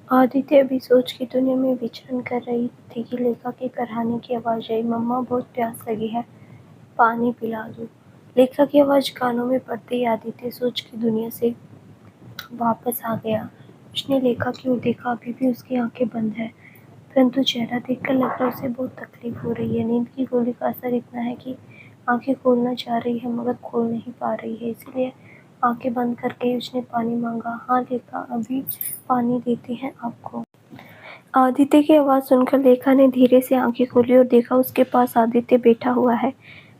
आदित्य अभी सोच की दुनिया में विचरण कर रही थी कि लेखा के कराने की आवाज़ आई। मम्मा, बहुत प्यास लगी है, पानी पिला दो। लेखा की आवाज़ कानों में पड़ते ही आदित्य सोच की दुनिया से वापस आ गया। उसने लेखा की ओर देखा, अभी भी उसकी आंखें बंद है, परंतु चेहरा देखकर लग रहा उसे बहुत तकलीफ हो रही है। नींद की गोली का असर इतना है कि आंखें खोलना चाह रही है मगर खोल नहीं पा रही है, इसलिए आंखें बंद करके उसने पानी मांगा। हाँ लेखा, अभी पानी देते हैं आपको। आदित्य की आवाज़ सुनकर लेखा ने धीरे से आंखें खोली और देखा उसके पास आदित्य बैठा हुआ है।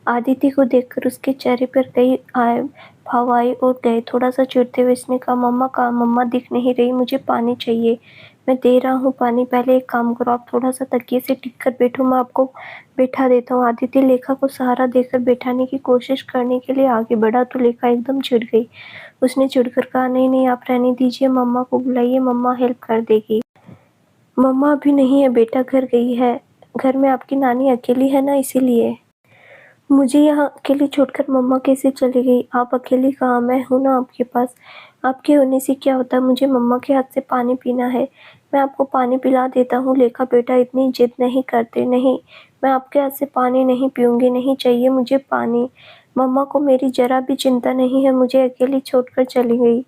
आदित्य को देखकर उसके चेहरे पर कई भाव आए और गए। थोड़ा सा चिढ़ते हुए उसने कहा, मम्मा कहाँ? मम्मा दिख नहीं रही, मुझे पानी चाहिए। मैं दे रहा हूँ पानी, पहले एक काम करो, आप थोड़ा सा तकिए से टिक कर बैठो, मैं आपको बैठा देता हूँ। आदित्य लेखा को सहारा देकर बैठाने की कोशिश करने के लिए आगे बढ़ा तो लेखा एकदम चिढ़ गई। उसने चिढ़कर कहा, नहीं नहीं, आप रहने दीजिए, मम्मा को बुलाइए, मम्मा हेल्प कर देगी। मम्मा अभी नहीं है बेटा, घर गई है। घर में आपकी नानी अकेली है ना, इसीलिए। मुझे यहाँ अकेली छोड़कर मम्मा कैसे चली गई? आप अकेली कहाँ? मैं हूँ ना आपके पास। आपके होने से क्या होता है? मुझे मम्मा के हाथ से पानी पीना है। मैं आपको पानी पिला देता हूँ। लेखा बेटा, इतनी जिद नहीं करते। नहीं, मैं आपके हाथ से पानी नहीं पीऊँगी, नहीं चाहिए मुझे पानी। मम्मा को मेरी ज़रा भी चिंता नहीं है, मुझे अकेली छोड़कर चली गई।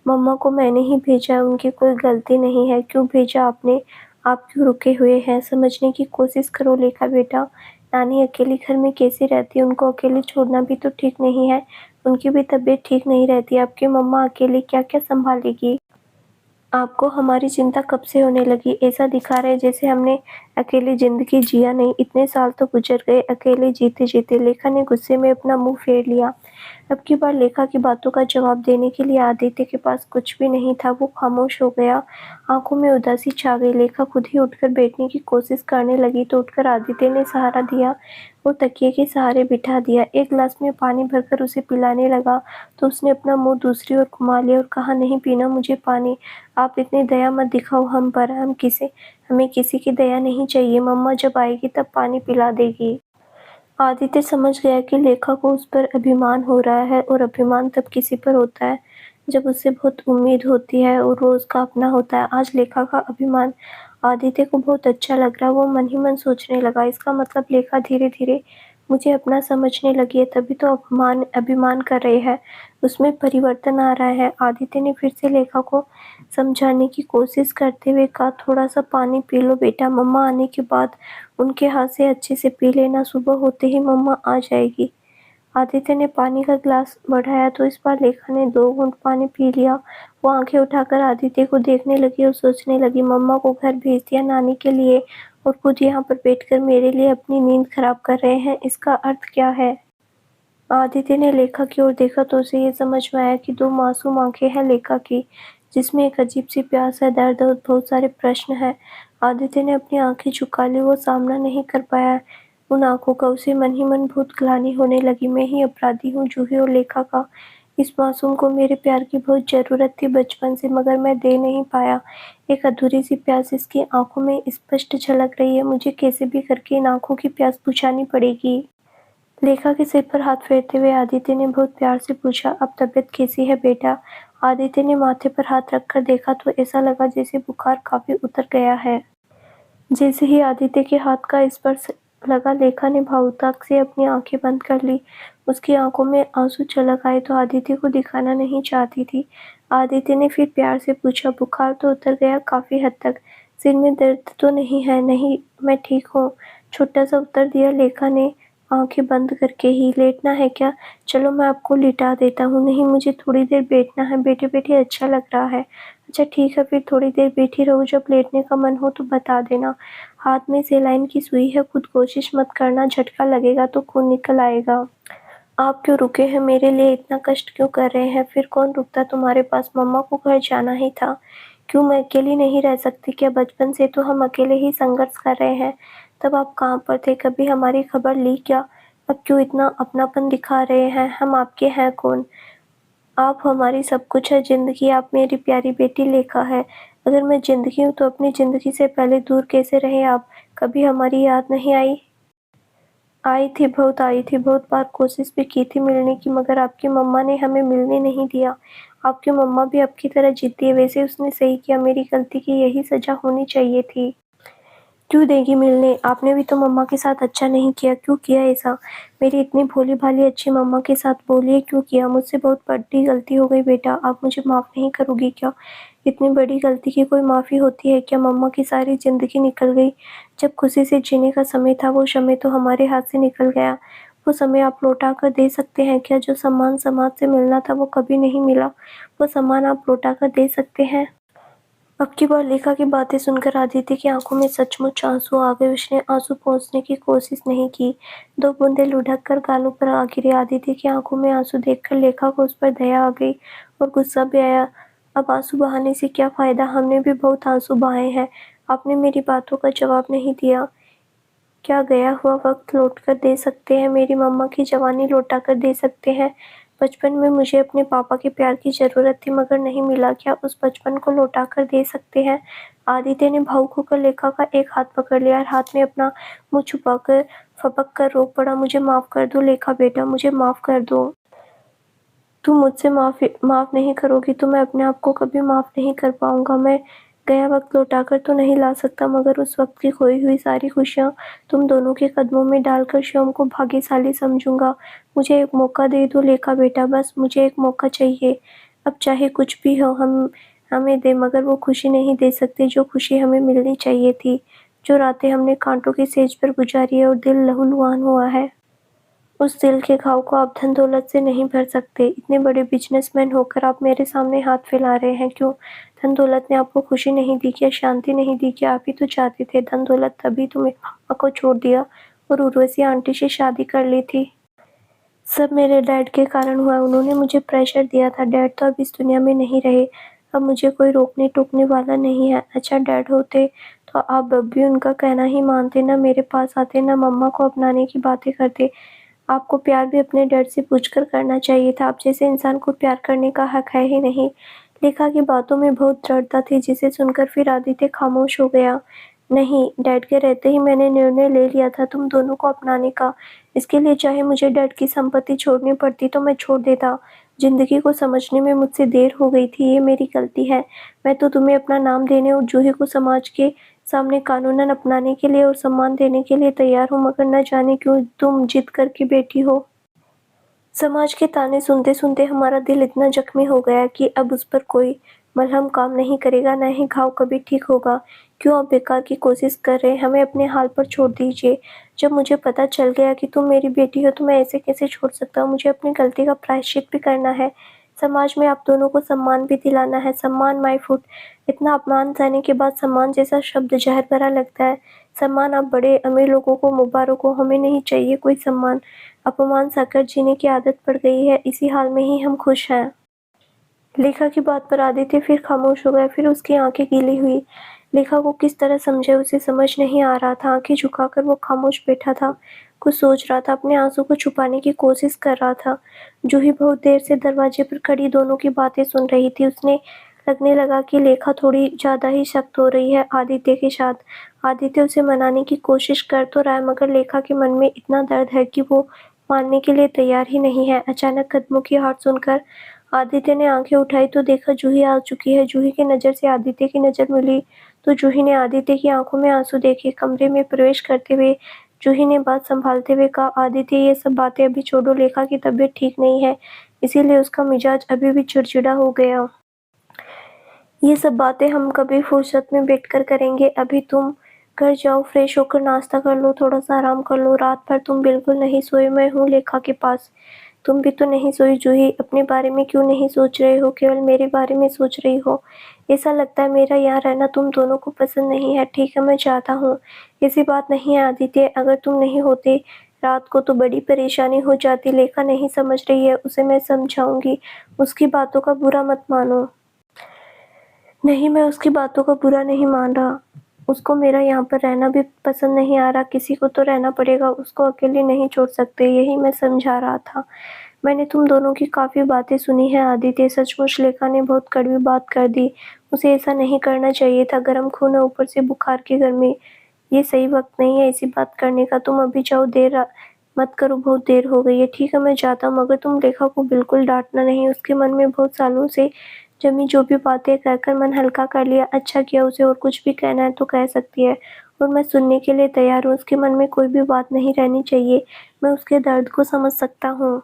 मम्मा को मैंने ही भेजा है, उनकी कोई गलती नहीं है। क्यों भेजा आपने? आप क्यों रुके हुए हैं? समझने की कोशिश करो लेखा बेटा। नानी अकेली घर में कैसे रहती है? उनको अकेले छोड़ना भी तो ठीक नहीं है। उनकी भी तबीयत ठीक नहीं रहती। आपकी मम्मा अकेली क्या-क्या सँभालेगी? आपको हमारी चिंता कब से होने लगी? ऐसा दिखा रहे जैसे हमने अकेली ज़िंदगी जिया नहीं। इतने साल तो गुज़र गए अकेले जीते-जीते। लेखा ने गुस्से में अपना मुँह फेर लिया। अब की बार लेखा की बातों का जवाब देने के लिए आदित्य के पास कुछ भी नहीं था। वो खामोश हो गया। आंखों में उदासी छा गई। लेखा खुद ही उठकर बैठने की कोशिश करने लगी तो उठकर आदित्य ने सहारा दिया और तकिए के सहारे बिठा दिया। एक गिलास में पानी भरकर उसे पिलाने लगा तो उसने अपना मुंह दूसरी ओर घुमा लिया और कहा, नहीं पीना मुझे पानी। आप इतनी दया मत दिखाओ हम पर। हमें किसी की दया नहीं चाहिए। मम्मा जब आएगी तब पानी पिला देगी। आदित्य समझ गया कि लेखा को उस पर अभिमान हो रहा है और अभिमान तब किसी पर होता है जब उससे बहुत उम्मीद होती है और वो उसका अपना होता है। आज लेखा का अभिमान आदित्य को बहुत अच्छा लग रहा है। वो मन ही मन सोचने लगा, इसका मतलब लेखा धीरे धीरे मुझे अपना समझने लगी है, तभी तो अभिमान अभिमान कर रही है। उसमें परिवर्तन आ रहा है। आदित्य ने फिर से लेखा को समझाने की कोशिश करते हुए कहा, थोड़ा सा पानी पी लो बेटा, मम्मा आने के बाद उनके हाथ से अच्छे से पी लेना, सुबह होते ही मम्मा आ जाएगी। आदित्य ने पानी का गिलास बढ़ाया तो इस बार लेखा ने 2 घूंट पानी पी लिया। वो आंखें उठाकर आदित्य को देखने लगी और सोचने लगी, मम्मा को घर भेज दिया नानी के लिए और खुद यहाँ पर बैठकर मेरे लिए अपनी नींद खराब कर रहे हैं, इसका अर्थ क्या है? आदित्य ने लेखा की ओर देखा तो उसे ये समझ में आया कि 2 मासूम आंखें हैं लेखा की, जिसमें एक अजीब सी प्यास है, दर्द और बहुत सारे प्रश्न हैं। आदित्य ने अपनी आंखें झुका ली। वो सामना नहीं कर पाया उन आंखों का। उसे मन ही मन बहुत ग्लानि होने लगी। मैं ही अपराधी हूँ, जूही और लेखा का। इस मासूम को मेरे प्यार की बहुत जरूरत थी बचपन से, मगर मैं दे नहीं पाया। एक अधूरी सी प्यास इसकी आंखों में स्पष्ट झलक रही है। मुझे कैसे भी करके इन आंखों की प्यास बुझानी पड़ेगी। लेखा के सिर पर हाथ फेरते हुए आदित्य ने बहुत प्यार से पूछा, अब तबीयत कैसी है बेटा? आदित्य ने माथे पर हाथ रखकर देखा तो ऐसा लगा जैसे बुखार काफी उतर गया है। जैसे ही आदित्य के हाथ का स्पर्श लगा, लेखा ने भावुकता से अपनी आंखें बंद कर ली। उसकी आंखों में आंसू छलक आए तो आदित्य को दिखाना नहीं चाहती थी। आदित्य ने फिर प्यार से पूछा, बुखार तो उतर गया काफी हद तक, सिर में दर्द तो नहीं है? नहीं, मैं ठीक हूँ, छोटा सा उत्तर दिया लेखा ने आंखें बंद करके ही। लेटना है क्या? चलो मैं आपको लिटा देता हूँ। नहीं, मुझे थोड़ी देर बैठना है, बैठे बैठे अच्छा लग रहा है। अच्छा ठीक है, फिर थोड़ी देर बैठी रहो, जब लेटने का मन हो तो बता देना। हाथ में सेलाइन की सुई है, खुद कोशिश मत करना, झटका लगेगा तो खून निकल आएगा। आप क्यों रुके हैं? मेरे लिए इतना कष्ट क्यों कर रहे हैं? फिर कौन रुकता तुम्हारे पास? मम्मा को घर जाना ही था। क्यों मैं अकेली नहीं रह सकती क्या? बचपन से तो हम अकेले ही संघर्ष कर रहे हैं। तब आप कहाँ पर थे? कभी हमारी खबर ली क्या? अब क्यों इतना अपनापन दिखा रहे हैं? हम आपके हैं कौन? आप हमारी सब कुछ है, ज़िंदगी। आप मेरी प्यारी बेटी लेखा है। अगर मैं ज़िंदगी हूँ तो अपनी ज़िंदगी से पहले दूर कैसे रहे आप? कभी हमारी याद नहीं आई? आई थी, बहुत बार कोशिश भी की थी मिलने की, मगर आपकी मम्मा ने हमें मिलने नहीं दिया। आपकी मम्मा भी आपकी तरह ज़िद्दी है, वैसे उसने सही किया, मेरी गलती की यही सज़ा होनी चाहिए थी। क्यों देगी मिलने? आपने भी तो मम्मा के साथ अच्छा नहीं किया, क्यों किया ऐसा? मेरी इतनी भोली-भाली अच्छी मम्मा के साथ बोलिए क्यों किया? मुझसे बहुत बड़ी गलती हो गई बेटा, आप मुझे माफ़ नहीं करोगी क्या? इतनी बड़ी गलती की कोई माफ़ी होती है क्या? मम्मा की सारी ज़िंदगी निकल गई, जब खुशी से जीने का समय था वो समय तो हमारे हाथ से निकल गया। वो समय आप लौटा कर दे सकते हैं क्या? जो सम्मान समाज से मिलना था वो कभी नहीं मिला, वो सम्मान आप लौटा कर दे सकते हैं? अब की बार लेखा की बातें सुनकर आदित्य की आंखों में सचमुच आंसू आ गए। उसने आंसू पोंछने की कोशिश नहीं की, 2 बूंदें लुढ़क कर गालों पर आ गिरे। आदित्य की आंखों में आंसू देखकर लेखा को उस पर दया आ गई और गुस्सा भी आया। अब आंसू बहाने से क्या फ़ायदा? हमने भी बहुत आंसू बहाए हैं। आपने मेरी बातों का जवाब नहीं दिया। क्या गया हुआ वक्त लौट कर दे सकते हैं? मेरी मम्मा की जवानी लौटा कर दे सकते हैं? बचपन में मुझे अपने पापा के प्यार की ज़रूरत थी मगर नहीं मिला, क्या उस बचपन को लौटा कर दे सकते हैं? आदित्य ने भावुक होकर लेखा का एक हाथ पकड़ लिया और हाथ में अपना मुँह छुपाकर फपक कर रो पड़ा। मुझे माफ़ कर दो लेखा बेटा, मुझे माफ़ कर दो। तुम मुझसे माफ़ नहीं करोगी तो मैं अपने आप को कभी माफ़ नहीं कर पाऊँगा। मैं गया वक़्त लौटा कर तो नहीं ला सकता मगर उस वक़्त की खोई हुई सारी खुशियाँ तुम दोनों के कदमों में डालकर शिवम को भाग्यशाली समझूँगा। मुझे एक मौका दे दो लेखा बेटा, बस मुझे एक मौका चाहिए। अब चाहे कुछ भी हो हम हमें दे मगर वो खुशी नहीं दे सकते जो खुशी हमें मिलनी चाहिए थी। जो रातें हमने काँटों की सेज पर गुज़ारी है और दिल लहूलुहान हुआ है। उस दिल के घाव को आप धन-दौलत से नहीं भर सकते। इतने बड़े बिज़नेसमैन होकर आप मेरे सामने हाथ फैला रहे हैं क्यों? धन-दौलत ने आपको खुशी नहीं दी क्या? शांति नहीं दी क्या? आप ही तो चाहते थे धन-दौलत, तभी तो मेरे पापा को छोड़ दिया और उर्वशी आंटी से शादी कर ली थी। सब मेरे डैड के कारण हुआ। उन्होंने मुझे प्रेशर दिया था। डैड तो अब इस दुनिया में नहीं रहे। अब मुझे कोई रोकने-टोकने वाला नहीं है। अच्छा डैड होते तो आप अब भी उनका कहना ही मानते, ना मेरे पास आते, ना मम्मा को अपनाने की बातें करते। आपको प्यार भी अपने डैड से पूछकर करना चाहिए था। आप जैसे इंसान को प्यार करने का हक है ही नहीं। लेखा की बातों में बहुत दृढ़ता थी जिसे सुनकर फिर आदित्य खामोश हो गया। नहीं, डैड के रहते ही मैंने निर्णय ले लिया था तुम दोनों को अपनाने का। इसके लिए चाहे मुझे डैड की संपत्ति छोड़नी पड़ती तो मैं छोड़ देता। जिंदगी को समझने में मुझसे देर हो गई थी, ये मेरी गलती है। मैं तो तुम्हें अपना नाम देने और जूही को समाज के सामने कानूनन अपनाने के लिए और सम्मान देने के लिए तैयार हूँ मगर न जाने क्यों तुम जिद करके बैठी हो। समाज के ताने सुनते-सुनते हमारा दिल इतना जख्मी हो गया कि अब उस पर कोई मलहम काम नहीं करेगा, न ही घाव कभी ठीक होगा। क्यों आप बेकार की कोशिश कर रहे हैं? हमें अपने हाल पर छोड़ दीजिए। जब मुझे पता चल गया कि तुम मेरी बेटी हो तो मैं ऐसे कैसे छोड़ सकता हूँ? मुझे अपनी गलती का प्रायश्चित भी करना है। समाज में आप दोनों को सम्मान भी दिलाना है। सम्मान माय फुट। इतना अपमान सहने के बाद सम्मान जैसा शब्द ज़हर भरा लगता है। सम्मान आप बड़े अमीर लोगों को मुबारक हो, हमें नहीं चाहिए कोई सम्मान। अपमान सहकर जीने की आदत पड़ गई है, इसी हाल में ही हम खुश हैं। लेखा की बात पर आदित्य फिर खामोश हो गया, फिर उसकी आंखें गीली हुई। लेखा को किस तरह समझे उसे समझ नहीं आ रहा था। आंखें झुकाकर वो खामोश बैठा था, कुछ सोच रहा था, अपने आंसू को छुपाने की कोशिश कर रहा था। जूही बहुत देर से दरवाजे पर खड़ी दोनों की बातें सुन रही थी। उसने लगने लगा कि लेखा थोड़ी ज़्यादा ही सख्त हो रही है आदित्य के साथ। आदित्य उसे मनाने की कोशिश कर तो रहा है मगर लेखा के मन में इतना दर्द है कि वो मानने के लिए तैयार ही नहीं है। अचानक कदमों की आहट सुनकर आदित्य ने आंखें उठाई तो देखा जूही आ चुकी है। जूही की नज़र से आदित्य की नज़र मिली तो जूही ने आदित्य की आंखों में आंसू देखे। कमरे में प्रवेश करते हुए जूही ने बात संभालते हुए कहा, आदित्य ये सब बातें अभी छोड़ो, लेखा की तबीयत ठीक नहीं है, इसीलिए उसका मिजाज अभी भी चिड़चिड़ा हो गया। ये सब बातें हम कभी फुर्सत में बैठकर करेंगे। अभी तुम घर जाओ, फ्रेश होकर नाश्ता कर लो, थोड़ा सा आराम कर लो। रात भर तुम बिल्कुल नहीं सोए, मैं हूँ लेखा के पास। तुम भी तो नहीं सोई जूही, अपने बारे में क्यों नहीं सोच रहे हो, केवल मेरे बारे में सोच रही हो। ऐसा लगता है मेरा यहाँ रहना तुम दोनों को पसंद नहीं है। ठीक है, मैं चाहता हूँ, ऐसी बात नहीं है आदित्य, अगर तुम नहीं होते रात को तो बड़ी परेशानी हो जाती। लेखा नहीं समझ रही है, उसे मैं समझाऊंगी, उसकी बातों का बुरा मत मानो। नहीं, मैं उसकी बातों का बुरा नहीं मान रहा। उसको मेरा यहाँ पर रहना भी पसंद नहीं आ रहा, किसी को तो रहना पड़ेगा, उसको अकेले नहीं छोड़ सकते, यही मैं समझा रहा था। मैंने तुम दोनों की काफ़ी बातें सुनी हैं आदित्य, सचमुच लेखा ने बहुत कड़वी बात कर दी। उसे ऐसा नहीं करना चाहिए था, गर्म खून है, ऊपर से बुखार की गर्मी। ये सही वक्त नहीं है ऐसी बात करने का। तुम अभी जाओ, मत करो, बहुत देर हो गई है। ठीक है, मैं जाता हूँ, मगर तुम रेखा को बिल्कुल डाँटना नहीं। उसके मन में बहुत सालों से जमी जो भी बातें कहकर मन हल्का कर लिया। अच्छा किया, उसे और कुछ भी कहना है तो कह सकती है और मैं सुनने के लिए तैयार हूँ। उसके मन में कोई भी बात नहीं रहनी चाहिए। मैं उसके दर्द को समझ सकता हूँ।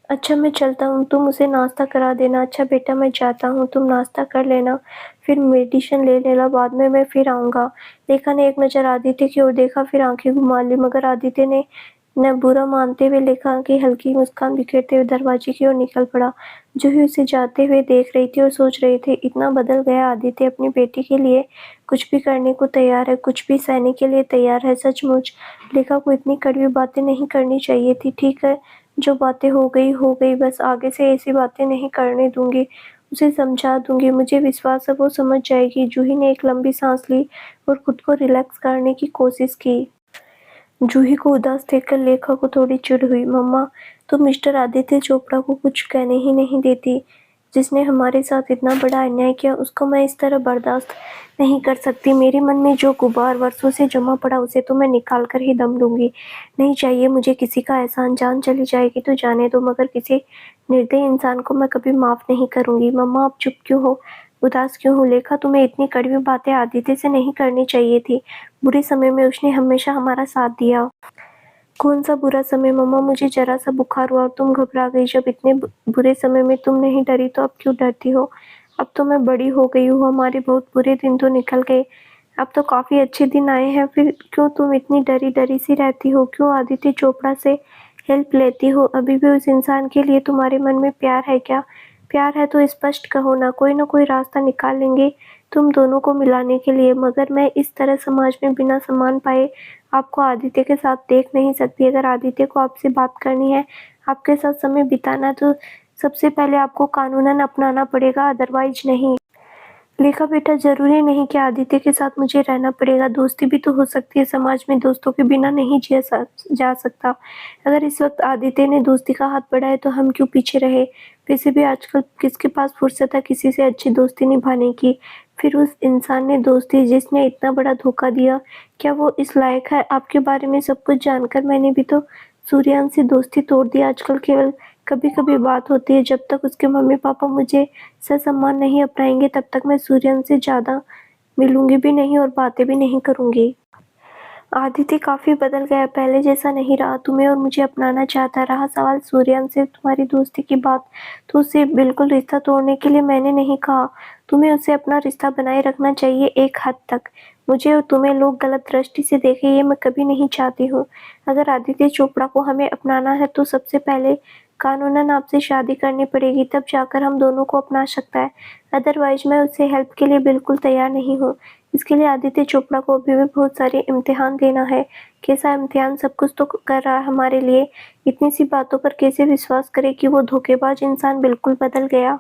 अच्छा, मैं चलता हूँ, तुम उसे नाश्ता करा देना। अच्छा बेटा, मैं जाता हूँ, तुम नाश्ता कर लेना, फिर मेडिसिन ले लेना, बाद में मैं फिर आऊँगा। रेखा ने एक नज़र आदित्य की ओर देखा, फिर आंखें घुमा ली, मगर आदित्य ने न बुरा मानते हुए रेखा की हल्की मुस्कान बिखेरते हुए दरवाजे की ओर निकल पड़ा। जूही उसे जाते हुए देख रही थी और सोच रही थी, इतना बदल गया आदित्य, अपनी बेटी के लिए कुछ भी करने को तैयार है, कुछ भी सहने के लिए तैयार है। सचमुच रेखा को इतनी कड़वी बातें नहीं करनी चाहिए थी। ठीक है, जो बातें हो गई, बस आगे से ऐसी बातें नहीं करने दूंगी। उसे समझा दूंगी, मुझे विश्वास है वो समझ जाएगी। जूही ने एक लंबी सांस ली और खुद को रिलैक्स करने की कोशिश की। जूही को उदास देखकर लेखा को थोड़ी चिढ़ हुई। मम्मा, तुम मिस्टर आदित्य चोपड़ा को कुछ कहने ही नहीं देती। जिसने हमारे साथ इतना बड़ा अन्याय किया, उसको मैं इस तरह बर्दाश्त नहीं कर सकती। मेरे मन में जो गुबार वर्षों से जमा पड़ा, उसे तो मैं निकाल कर ही दम लूंगी। नहीं चाहिए मुझे किसी का एहसान। जान चली जाएगी तो जाने दो, मगर किसी निर्दयी इंसान को मैं कभी माफ नहीं करूंगी। मम्मा, आप चुप क्यों हो? उदास क्यों हो? लेखा, तुम्हें इतनी कड़वी बातें आदित्य से नहीं करनी चाहिए थी। बुरे समय में उसने हमेशा हमारा साथ दिया। कौन सा बुरा समय मम्मा? मुझे जरा सा बुखार हुआ और तुम घबरा गई। जब इतने बुरे समय में तुम नहीं डरी तो अब क्यों डरती हो? अब तो मैं बड़ी हो गई हूँ, हमारे बहुत बुरे दिन तो निकल गए, अब तो काफी अच्छे दिन आए हैं। फिर क्यों तुम इतनी डरी डरी सी रहती हो? क्यों आदित्य चोपड़ा से हेल्प लेती हो? अभी भी उस इंसान के लिए तुम्हारे मन में प्यार है क्या? प्यार है तो स्पष्ट कहो ना कोई रास्ता निकाल लेंगे तुम दोनों को मिलाने के लिए। मगर मैं इस तरह समाज में बिना सम्मान पाए आपको आदित्य के साथ देख नहीं सकती। अगर आदित्य को आपसे बात करनी है, आपके साथ समय बिताना, तो सबसे पहले आपको कानूनन अपनाना पड़ेगा, अदरवाइज नहीं। लेखा बेटा, जरूरी नहीं कि आदित्य के साथ मुझे रहना पड़ेगा। दोस्ती भी तो हो सकती है। समाज में दोस्तों के बिना नहीं जा सकता। अगर इस वक्त आदित्य ने दोस्ती का हाथ बढ़ाया तो हम क्यों पीछे रहे? वैसे भी आजकल किसके पास फुर्सत है किसी से अच्छी दोस्ती निभाने की? फिर उस इंसान ने दोस्ती जिसने इतना बड़ा धोखा दिया, क्या वो इस लायक है? आपके बारे में सब कुछ जानकर मैंने भी तो सूर्यान से दोस्ती तोड़ दी। आजकल केवल कभी कभी बात होती है। जब तक उसके मम्मी पापा मुझे ससम्मान नहीं अपनाएंगे, तब तक मैं सूर्यन से ज्यादा मिलूंगी भी नहीं और बातें भी नहीं करूंगी। आदित्य काफी बदल गया, पहले जैसा नहीं रहा। तुम्हें और मुझे अपनाना चाहता। रहा सवाल सूर्यन से तुम्हारी दोस्ती की बात, तो उसे बिल्कुल रिश्ता तोड़ने के लिए मैंने नहीं कहा। तुम्हें उससे अपना रिश्ता बनाए रखना चाहिए एक हद तक। मुझे और तुम्हें लोग गलत दृष्टि से देखें, ये मैं कभी नहीं चाहती हूँ। अगर आदित्य चोपड़ा को हमें अपनाना है तो सबसे पहले कानूनन आपसे शादी करनी पड़ेगी, तब जाकर हम दोनों को अपना सकता है। अदरवाइज मैं उससे हेल्प के लिए बिल्कुल तैयार नहीं हूँ। इसके लिए आदित्य चोपड़ा को अभी भी बहुत सारे इम्तिहान देना है। कैसा इम्तिहान? सब कुछ तो कर रहा है हमारे लिए, इतनी सी बातों पर कैसे विश्वास करे कि वो धोखेबाज इंसान बिल्कुल बदल गया?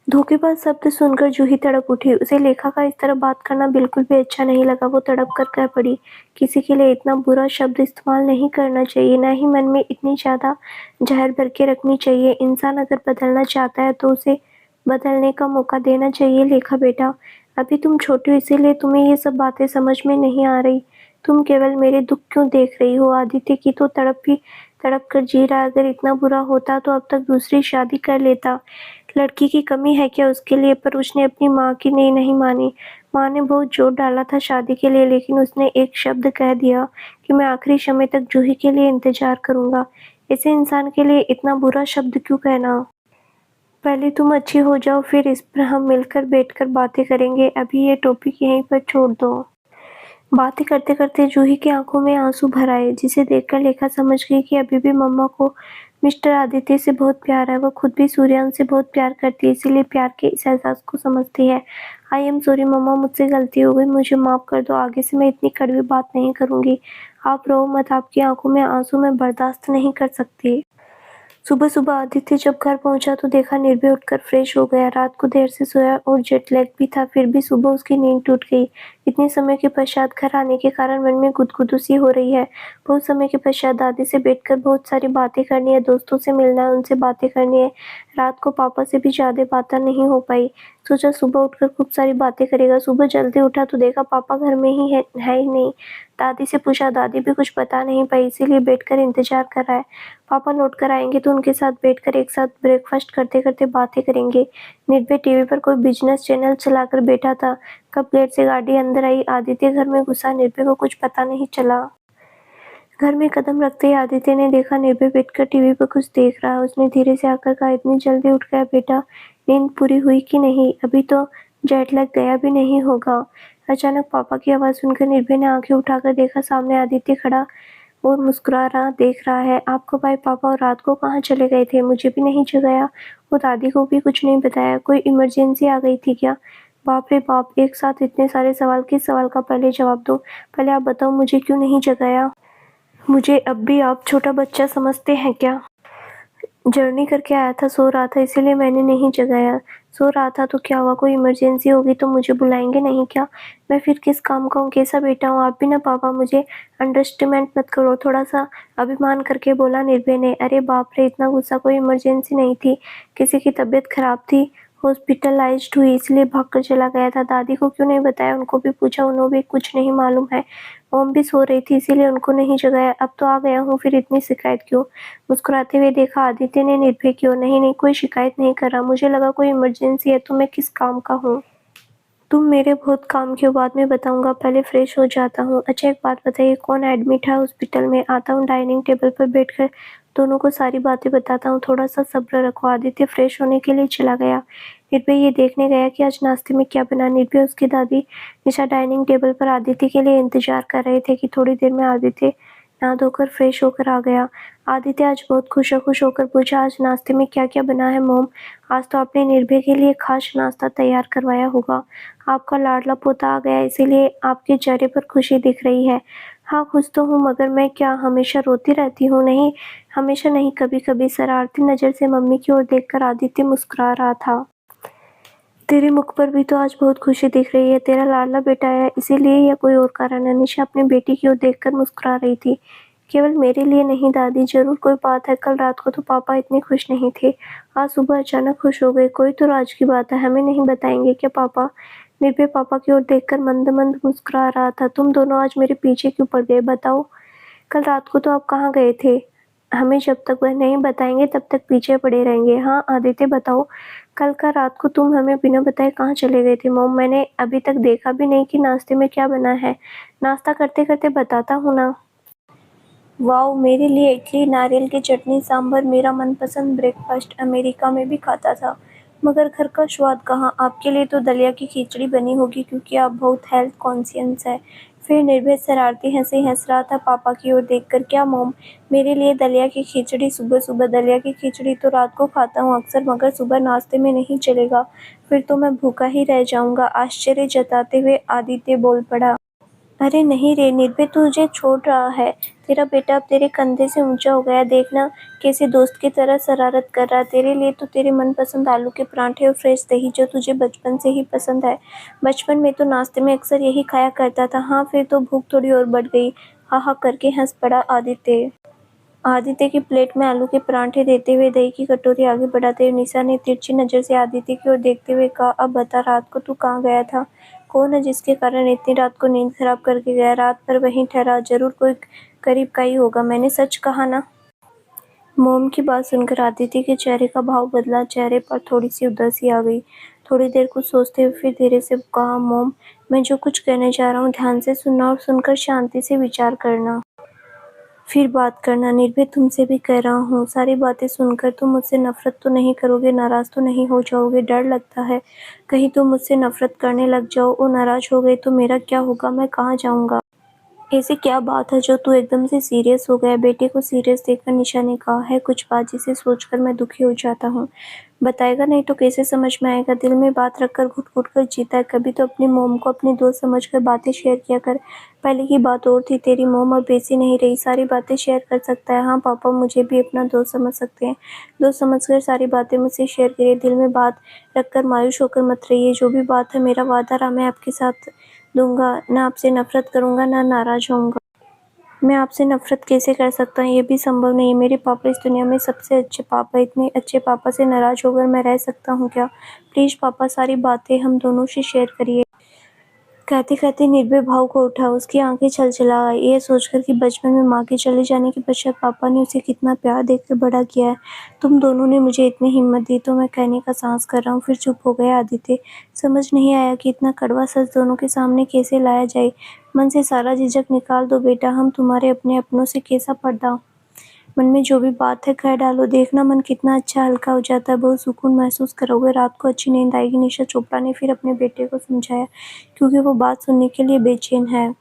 धोखेबाज शब्द सुनकर जूही तड़प उठी। उसे लेखा का इस तरह बात करना बिल्कुल भी अच्छा नहीं लगा। वो तड़प कर कह पड़ी, किसी के लिए इतना बुरा शब्द इस्तेमाल नहीं करना चाहिए, न ही मन में इतनी ज्यादा जहर भर के रखनी चाहिए। इंसान अगर बदलना चाहता है तो उसे बदलने का मौका देना चाहिए। लेखा बेटा, अभी तुम छोटी हो, इसीलिए तुम्हें ये सब बातें समझ में नहीं आ रही। तुम केवल मेरे दुख क्यों देख रही हो? आदित्य की तो तड़प कर जी रहा है। अगर इतना बुरा होता तो अब तक दूसरी शादी कर लेता। लड़की की कमी है क्या उसके लिए? पर उसने अपनी माँ की नहीं मानी। माँ ने बहुत जोर डाला था शादी के लिए, लेकिन उसने एक शब्द कह दिया कि मैं आखिरी समय तक जूही के लिए इंतजार करूंगा। ऐसे इंसान के लिए इतना बुरा शब्द क्यों कहना? पहले तुम अच्छी हो जाओ, फिर इस पर हम मिलकर बैठकर बातें करेंगे। अभी ये टॉपिक यहीं पर छोड़ दो। बातें करते करते जूही की आंखों में आंसू भर आए, जिसे देखकर लेखा समझ गई कि अभी भी मम्मा को मिस्टर आदित्य से बहुत प्यार है। वो खुद भी सूर्यान से बहुत प्यार करती है, इसीलिए प्यार के इस एहसास को समझती है। आई एम सॉरी मम्मा, मुझसे गलती हो गई, मुझे माफ कर दो। आगे से मैं इतनी कड़वी बात नहीं करूंगी। आप रो मत, आपकी आंखों में आंसू मैं बर्दाश्त नहीं कर सकती। सुबह सुबह आदित्य जब घर पहुंचा तो देखा निर्भय उठकर फ्रेश हो गया। रात को देर से सोया और जेट लैग भी था, फिर भी सुबह उसकी नींद टूट गई। इतने समय के पश्चात घर आने के कारण मन में गुदगुदी सी हो रही है। बहुत समय के पश्चात दादी से बैठकर बहुत सारी बातें करनी है, दोस्तों से मिलना है, उनसे बातें करनी है। रात को पापा से भी ज़्यादा बातें नहीं हो पाई। सोचा सुबह उठकर खूब सारी बातें करेगा। सुबह जल्दी उठा तो देखा पापा घर में है ही नहीं। दादी से पूछा, दादी भी कुछ बता नहीं पाई, इसीलिए बैठकर इंतज़ार कर रहा है। पापा लौट कर आएंगे तो उनके साथ बैठकर एक साथ ब्रेकफास्ट करते-करते बातें करेंगे। निर्भय टीवी पर कोई बिज़नेस चैनल चलाकर बैठा था। कब गेट से गाड़ी अंदर आई, आदित्य घर में घुसा। निर्भय को कुछ पता नहीं चला। घर में कदम रखते ही आदित्य ने देखा निर्भय बैठकर टीवी पर कुछ देख रहा है। उसने धीरे से आकर कहा, इतनी जल्दी उठ गया बेटा, नींद पूरी हुई कि नहीं? अभी तो जेट लग गया भी नहीं होगा। अचानक पापा की आवाज़ सुनकर निर्भय ने आंखें उठाकर देखा, सामने आदित्य खड़ा और मुस्कुरा रहा देख रहा है। आप कब आए पापा, और रात को कहाँ चले गए थे? मुझे भी नहीं जगाया और दादी को भी कुछ नहीं बताया। कोई इमरजेंसी आ गई थी क्या? बाप रे बाप, एक साथ इतने सारे सवाल। किस सवाल का पहले जवाब दो। पहले आप बताओ, मुझे क्यों नहीं जगाया? मुझे अब भी आप छोटा बच्चा समझते हैं क्या? जर्नी करके आया था, सो रहा था, इसीलिए मैंने नहीं जगाया। सो रहा था तो क्या हुआ? कोई इमरजेंसी होगी तो मुझे बुलाएंगे नहीं क्या? मैं फिर किस काम का हूँ? कैसा बेटा हूँ? आप भी ना पापा, मुझे अंडरस्टिमेट मत करो। थोड़ा सा अभिमान करके बोला निर्भय ने। अरे बाप रे, इतना गुस्सा? कोई इमरजेंसी नहीं थी, किसी की तबीयत खराब थी, हॉस्पिटलाइज्ड हुई, इसलिए भागकर चला गया था। दादी को क्यों नहीं बताया? उनको भी पूछा, उन्हें भी कुछ नहीं मालूम है। मॉम भी सो रही थी, इसीलिए उनको नहीं जगाया। अब तो आ गया हूँ, फिर इतनी शिकायत क्यों? मुस्कुराते हुए देखा आदित्य ने निर्भय की ओर। नहीं नहीं, कोई शिकायत नहीं कर रहा, मुझे लगा कोई इमरजेंसी है, तो मैं किस काम का हूँ? तुम मेरे बहुत काम की हो, बाद में बताऊंगा, पहले फ्रेश हो जाता हूँ। अच्छा एक बात बताइए, कौन एडमिट है हॉस्पिटल में? आता हूँ, डाइनिंग टेबल पर बैठकर दोनों को सारी बातें बताता हूँ, थोड़ा सा सब्र रखो। आदित्य फ्रेश होने के लिए चला गया। निर्भय ये देखने गया कि आज नाश्ते में क्या बना। निर्भय उसकी दादी निशा डाइनिंग टेबल पर आदित्य के लिए इंतजार कर रहे थे कि थोड़ी देर में आदित्य नहा धोकर फ्रेश होकर आ गया। आदित्य आज बहुत खुश होकर पूछा, आज नाश्ते में क्या क्या बना है मॉम? आज तो आपने निर्भय के लिए खास नाश्ता तैयार करवाया होगा। आपका लाडला पोता आ गया, इसीलिए आपके चेहरे पर खुशी दिख रही है। हाँ खुश तो हूँ, मगर मैं क्या हमेशा रोती रहती हूँ? नहीं, हमेशा नहीं, कभी कभी। शरारती नज़र से मम्मी की ओर देखकर आदित्य मुस्कुरा रहा था। तेरे मुख पर भी तो आज बहुत खुशी दिख रही है, तेरा लाडला बेटा है, इसीलिए या कोई और कारण है? निशा अपनी बेटी की ओर देखकर मुस्कुरा रही थी। केवल मेरे लिए नहीं दादी, जरूर कोई बात है। कल रात को तो पापा इतने खुश नहीं थे, आज सुबह अचानक खुश हो गए। कोई तो राज की बात है, हमें नहीं बताएंगे क्या पापा? निर्भय पापा की ओर देखकर मंद मंद मुस्कुरा रहा था। तुम दोनों आज मेरे पीछे क्यों पड़ गए, बताओ? कल रात को तो आप कहाँ गए थे? हमें जब तक वह नहीं बताएंगे तब तक पीछे पड़े रहेंगे। हाँ आदित्य बताओ, कल का रात को तुम हमें बिना बताए कहाँ चले गए थे? मॉम मैंने अभी तक देखा भी नहीं कि नाश्ते में क्या बना है। नाश्ता करते करते बताता हूँ ना। वाओ, मेरे लिए इडली, नारियल की चटनी, सांभर मेरा मनपसंद ब्रेकफास्ट अमेरिका में भी खाता था, मगर घर का स्वाद कहाँ। आपके लिए तो दलिया की खिचड़ी बनी होगी, क्योंकि आप बहुत हेल्थ कॉन्शियस है। फिर निर्भय शरारती हंसी हंस रहा था पापा की ओर देखकर। क्या मॉम, मेरे लिए दलिया की खिचड़ी? सुबह सुबह दलिया की खिचड़ी तो रात को खाता हूँ अक्सर, मगर सुबह नाश्ते में नहीं चलेगा, फिर तो मैं भूखा ही रह जाऊंगा। आश्चर्य जताते हुए आदित्य बोल पड़ा। अरे नहीं रे निर्भय, तुझे छोड़ रहा है। तेरा बेटा अब तेरे कंधे से ऊंचा हो गया, देखना कैसे दोस्त की तरह शरारत कर रहा है। तेरे लिए तो तेरे मनपसंद आलू के पराठे और फ्रेश दही, जो तुझे बचपन से ही पसंद है। बचपन में तो नाश्ते में अक्सर यही खाया करता था। हाँ फिर तो भूख थोड़ी और बढ़ गई, हा हा करके हंस पड़ा आदित्य। आदित्य की प्लेट में आलू के पराठे देते हुए दही की कटोरी आगे बढ़ाते हुए निशा ने तिरछी नजर से आदित्य की ओर देखते हुए कहा, अब बता, रात को तू कहाँ गया था? कौन है जिसके कारण इतनी रात को नींद खराब करके गया? रात भर वहीं ठहरा, जरूर कोई करीब का ही होगा, मैंने सच कहा ना? मोम की बात सुनकर आदित्य के चेहरे का भाव बदला, चेहरे पर थोड़ी सी उदासी आ गई। थोड़ी देर कुछ सोचते हुए फिर धीरे से कहा, मोम मैं जो कुछ कहने जा रहा हूँ ध्यान से सुनना और सुनकर शांति से विचार करना, फिर बात करना। निर्भय तुमसे भी कह रहा हूँ, सारी बातें सुनकर तुम मुझसे नफरत तो नहीं करोगे, नाराज तो नहीं हो जाओगे? डर लगता है कहीं तुम मुझसे नफरत करने लग जाओ और नाराज हो गए तो मेरा क्या होगा, मैं कहाँ जाऊँगा? ऐसी क्या बात है जो तू एकदम से सीरियस हो गया? बेटे को सीरियस देखकर निशा ने कहा, है कुछ बात जिसे सोचकर मैं दुखी हो जाता हूँ। बताएगा नहीं तो कैसे समझ में आएगा? दिल में बात रखकर घुट घुट कर जीता है। कभी तो अपनी मोम को अपनी दोस्त समझकर बातें शेयर किया कर। पहले की बात और थी, तेरी मोम अब वैसी नहीं रही, सारी बातें शेयर कर सकता है। हाँ पापा मुझे भी अपना दोस्त समझ सकते हैं, दोस्त समझकर सारी बातें मुझसे शेयर करिए। दिल में बात रखकर मायूस होकर मत रहिए, जो भी बात है मेरा वादा रहा मैं आपके साथ दूंगा, ना आपसे नफरत करूंगा ना नाराज होऊंगा। मैं आपसे नफ़रत कैसे कर सकता हूँ? ये भी संभव नहीं है। मेरे पापा इस दुनिया में सबसे अच्छे पापा, इतने अच्छे पापा से नाराज़ होकर मैं रह सकता हूँ क्या? प्लीज़ पापा, सारी बातें हम दोनों से शेयर करिए। कहते-कहते निर्भय भाव को उठा, उसकी आँखें छलछला आई, ये सोचकर कि बचपन में माँ के चले जाने के पश्चात पापा ने उसे कितना प्यार देकर बड़ा किया है। तुम दोनों ने मुझे इतनी हिम्मत दी तो मैं कहने का साहस कर रहा हूँ, फिर चुप हो गया आदित्य। समझ नहीं आया कि इतना कड़वा सच दोनों के सामने कैसे लाया जाए। मन से सारा झिझक निकाल दो बेटा, हम तुम्हारे अपने अपनों से कैसा पर्दा। मन में जो भी बात है कह डालो, देखना मन कितना अच्छा हल्का हो जाता है, बहुत सुकून महसूस करोगे, रात को अच्छी नींद आएगी। निशा चोपड़ा ने फिर अपने बेटे को समझाया, क्योंकि वो बात सुनने के लिए बेचैन है।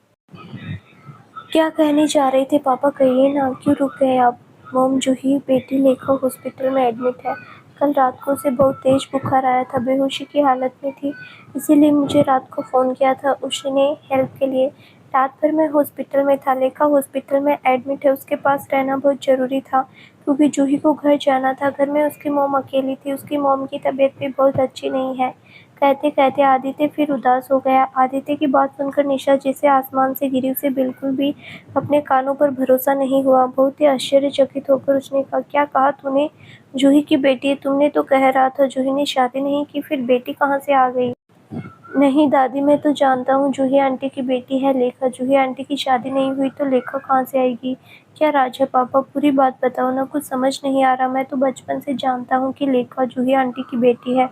क्या कहने जा रहे थे पापा, कहिए ना, क्यों रुक गए आप? मोम, जूही बेटी लेखा हॉस्पिटल में एडमिट है। कल रात को उसे बहुत तेज बुखार आया था, बेहोशी की हालत में थी, इसीलिए मुझे रात को फ़ोन किया था उसने हेल्प के लिए। रात भर मैं हॉस्पिटल में था, लेखा हॉस्पिटल में एडमिट है, उसके पास रहना बहुत ज़रूरी था क्योंकि जूही को घर जाना था। घर में उसकी मोम अकेली थी, उसकी मोम की तबीयत भी बहुत अच्छी नहीं है। कहते-कहते आदित्य फिर उदास हो गया। आदित्य की बात सुनकर निशा जैसे आसमान से गिरी, उसे बिल्कुल भी अपने कानों पर भरोसा नहीं हुआ। बहुत ही आश्चर्यचकित होकर उसने कहा, क्या कहा तूने? जूही की बेटी है, तुमने तो कह रहा था जूही ने शादी नहीं की, फिर बेटी कहाँ से आ गई? नहीं दादी, मैं तो जानता हूँ जूही आंटी की बेटी है लेखा। जूही आंटी की शादी नहीं हुई तो लेखा कहाँ से आएगी? क्या राज है पापा, पूरी बात बताओ ना, कुछ समझ नहीं आ रहा। मैं तो बचपन से जानता हूँ कि लेखा जूही आंटी की बेटी है।